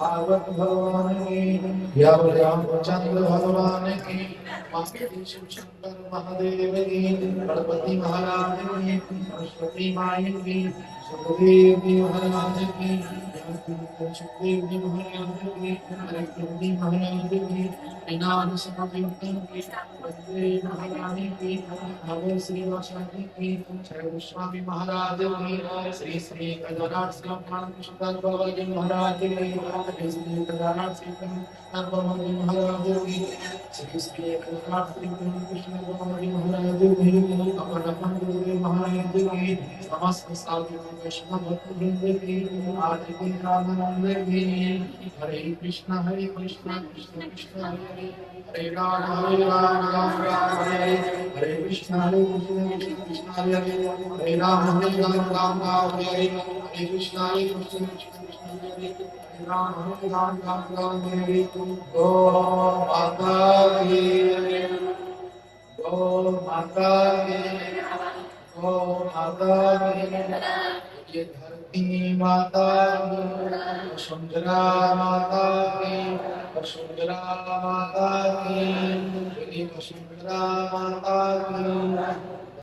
भागवत भगवान की रामचंद्र भगवान की शिव शंकर महादेव की गणपति महाराज की सरस्वती माई की सुखदेव जी महाराज की सुखदेव जी महाराज की हरिकृष्ण महाराज की विनाद समतीर्थन की महारानी की भगवान श्री वासंती की श्री गोस्वामी महाराज की श्री श्री गजानन सुंदर बाबा जी महाराज की श्री गजानन सुंदर बाबा जी महाराज की श्री श्री गजानन कृष्ण बाबा जी महाराज की अपन अपन गुरुदेव महाराज की समस्त साधु वैष्णव भक्त वृंद की आदि की रामानंद की हरे कृष्ण कृष्ण कृष्ण हरे हरे राम राम राम हरे हरे कृष्ण कृष्ण हरे हरे राम राम हरे हरे कृष्ण कृष्ण हरे राम राम हरे गो माता की गो माता की गो माता की ये धरती माता की वसुंधरा माता की वसुंधरा माता की वसुंधरा माता की